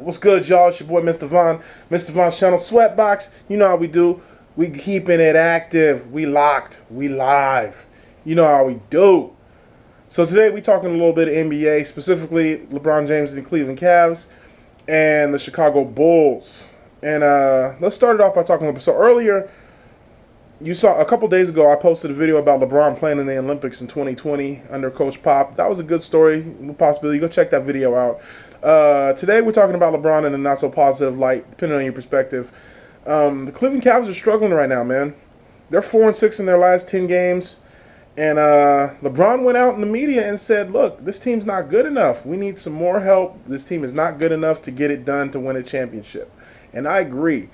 What's good, y'all? It's your boy, Mr. Von. Mr. Von's channel, Sweatbox. You know how we do. We keeping it active. We locked. We live. You know how we do. So today we talking a little bit of NBA, specifically LeBron James and the Cleveland Cavs and the Chicago Bulls. And let's start it off by talking about. So earlier, you saw a couple days ago, I posted a video about LeBron playing in the Olympics in 2020 under Coach Pop. That was a good story, possibility. Go check that video out. Today we're talking about LeBron in a not so positive light, depending on your perspective. The Cleveland Cavs are struggling right now, man. They're 4-6 in their last 10 games. And LeBron went out in the media and said, look, this team's not good enough. We need some more help. This team is not good enough to get it done to win a championship. And I agree.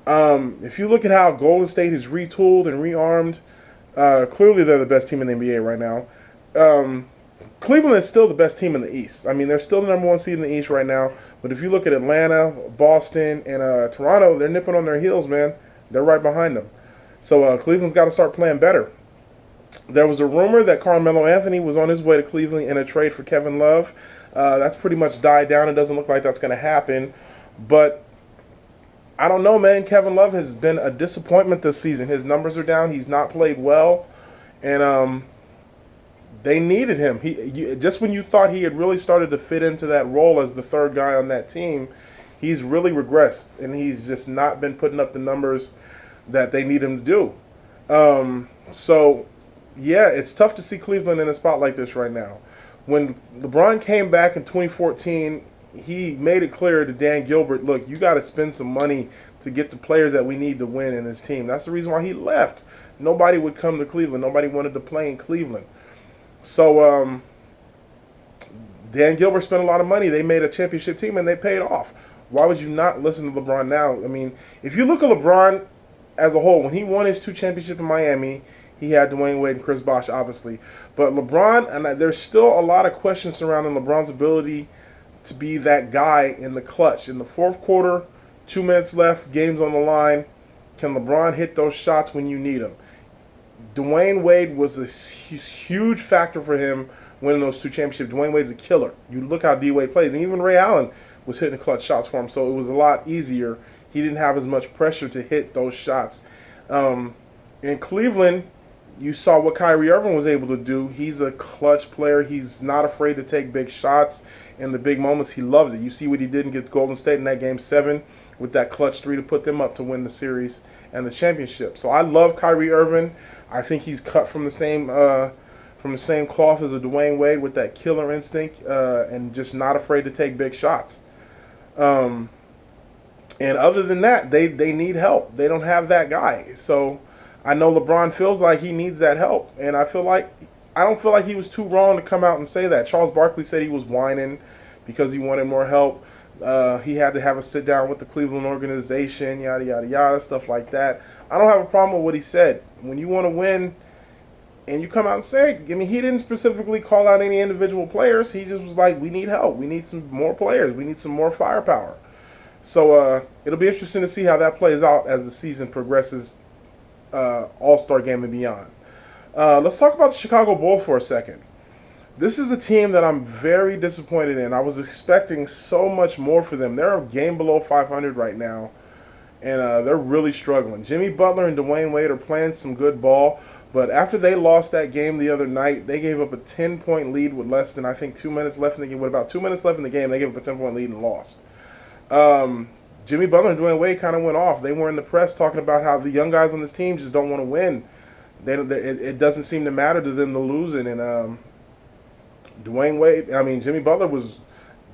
If you look at how Golden State has retooled and rearmed, clearly they're the best team in the NBA right now. Cleveland is still the best team in the East. I mean, they're still the #1 seed in the East right now. But if you look at Atlanta, Boston, and Toronto, they're nipping on their heels, man. They're right behind them. So Cleveland's got to start playing better. There was a rumor that Carmelo Anthony was on his way to Cleveland in a trade for Kevin Love. That's pretty much died down. It doesn't look like that's going to happen. But I don't know, man. Kevin Love has been a disappointment this season. His numbers are down. He's not played well. And they needed him. Just when you thought he had really started to fit into that role as the third guy on that team, he's really regressed. And he's just not been putting up the numbers that they need him to do. So, yeah, it's tough to see Cleveland in a spot like this right now. When LeBron came back in 2014, he made it clear to Dan Gilbert, look, you got to spend some money to get the players that we need to win in this team. That's the reason why he left. Nobody would come to Cleveland. Nobody wanted to play in Cleveland. So Dan Gilbert spent a lot of money. They made a championship team, and they paid off. Why would you not listen to LeBron now? I mean, if you look at LeBron as a whole, when he won his 2 championships in Miami, he had Dwayne Wade and Chris Bosh, obviously. But LeBron, and there's still a lot of questions surrounding LeBron's ability to be that guy in the clutch. In the fourth quarter, 2 minutes left, game's on the line. Can LeBron hit those shots when you need them? Dwayne Wade was a huge factor for him winning those 2 championships. Dwayne Wade's a killer. You look how D-Wade played. And even Ray Allen was hitting clutch shots for him, so it was a lot easier. He didn't have as much pressure to hit those shots. In Cleveland, you saw what Kyrie Irving was able to do. He's a clutch player. He's not afraid to take big shots in the big moments. He loves it. You see what he did against Golden State in that Game 7 with that clutch 3 to put them up to win the series and the championship. So I love Kyrie Irving. I think he's cut from the same cloth as a Dwayne Wade with that killer instinct and just not afraid to take big shots. And other than that, they need help. They don't have that guy. So I know LeBron feels like he needs that help, and I don't feel like he was too wrong to come out and say that. Charles Barkley said he was whining because he wanted more help. He had to have a sit down with the Cleveland organization, yada yada yada, stuff like that. I don't have a problem with what he said. When you want to win, and you come out and say it, I mean, he didn't specifically call out any individual players. He just was like, we need help. We need some more players. We need some more firepower. So it'll be interesting to see how that plays out as the season progresses. All-Star game and beyond. Let's talk about the Chicago Bulls for a second. This is a team that I'm very disappointed in. I was expecting so much more for them. They're a game below 500 right now, and they're really struggling. Jimmy Butler and Dwayne Wade are playing some good ball, but after they lost that game the other night, they gave up a 10-point lead with less than, I think, 2 minutes left in the game. With about 2 minutes left in the game, they gave up a 10-point lead and lost. Jimmy Butler and Dwayne Wade kind of went off. They were in the press talking about how the young guys on this team just don't want to win. It doesn't seem to matter to them to losing. And Jimmy Butler was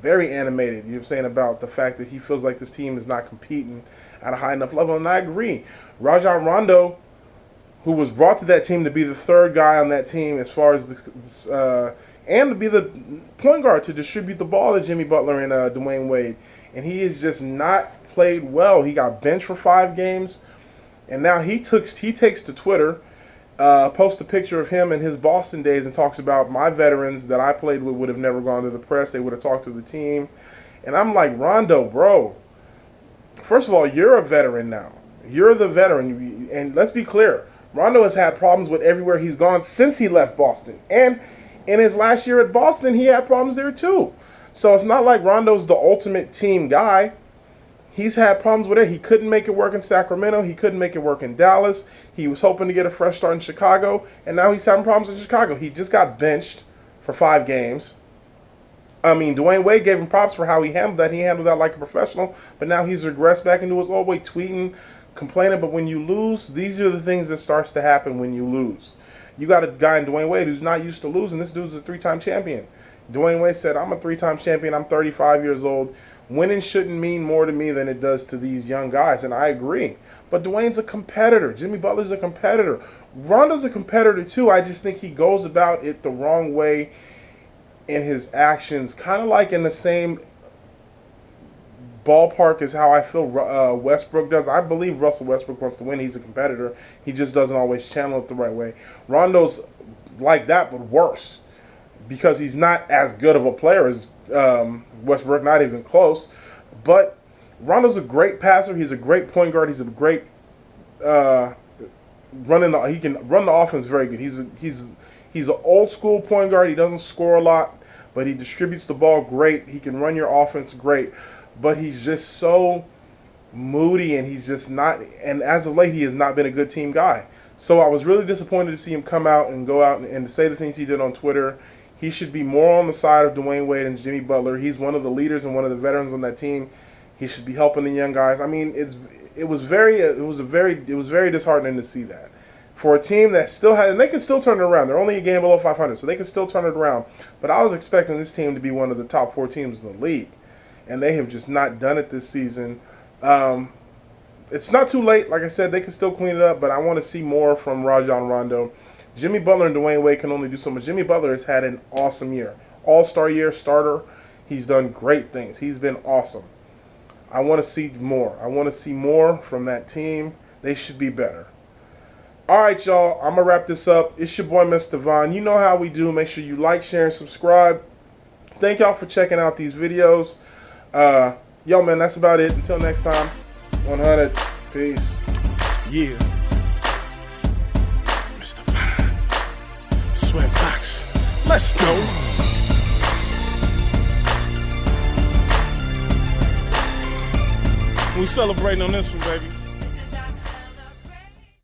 very animated, you know what I'm saying, about the fact that he feels like this team is not competing at a high enough level. And I agree. Rajon Rondo, who was brought to that team to be the third guy on that team as far as and to be the point guard to distribute the ball to Jimmy Butler and Dwayne Wade. And he is just not played well. He got benched for 5 games, and now he takes to Twitter, posts a picture of him in his Boston days and talks about my veterans that I played with would have never gone to the press. They would have talked to the team. And I'm like, Rondo, bro, first of all, you're a veteran now. You're the veteran. And let's be clear, Rondo has had problems with everywhere he's gone since he left Boston. And in his last year at Boston, he had problems there too. So it's not like Rondo's the ultimate team guy. He's had problems with it. He couldn't make it work in Sacramento. He couldn't make it work in Dallas. He was hoping to get a fresh start in Chicago, and now he's having problems in Chicago. He just got benched for 5 games. I mean, Dwayne Wade gave him props for how he handled that. He handled that like a professional, but now he's regressed back into his old way, tweeting, complaining. But when you lose, these are the things that starts to happen when you lose. You got a guy in Dwayne Wade who's not used to losing. This dude's a 3-time champion. Dwayne Wade said, I'm a 3-time champion. I'm 35 years old. Winning shouldn't mean more to me than it does to these young guys, and I agree. But Dwayne's a competitor. Jimmy Butler's a competitor. Rondo's a competitor too. I just think he goes about it the wrong way in his actions, kind of like in the same ballpark as how I feel Westbrook does. I believe Russell Westbrook wants to win. He's a competitor. He just doesn't always channel it the right way. Rondo's like that, but worse, because he's not as good of a player as Westbrook, not even close. But Rondo's a great passer. He's a great point guard. He's a great he can run the offense very good. He's an old school point guard. He doesn't score a lot, but he distributes the ball great. He can run your offense great, but he's just so moody, and he's just not. And as of late, he has not been a good team guy. So I was really disappointed to see him come out and go out and say the things he did on Twitter. He should be more on the side of Dwayne Wade and Jimmy Butler. He's one of the leaders and one of the veterans on that team. He should be helping the young guys. I mean, it was very disheartening to see that for a team that still had, and they can still turn it around. They're only a game below 500, so they can still turn it around. But I was expecting this team to be one of the top 4 teams in the league, and they have just not done it this season. It's not too late. Like I said, they can still clean it up, but I want to see more from Rajon Rondo. Jimmy Butler and Dwayne Wade can only do so much. Jimmy Butler has had an awesome year. All-star year, starter. He's done great things. He's been awesome. I want to see more. I want to see more from that team. They should be better. All right, y'all. I'm going to wrap this up. It's your boy, Mr. Von. You know how we do. Make sure you like, share, and subscribe. Thank y'all for checking out these videos. Yo, man, that's about it. Until next time, 100. Peace. Yeah. Mr. Von. Sweatbox. Let's go. We celebrating on this one, baby.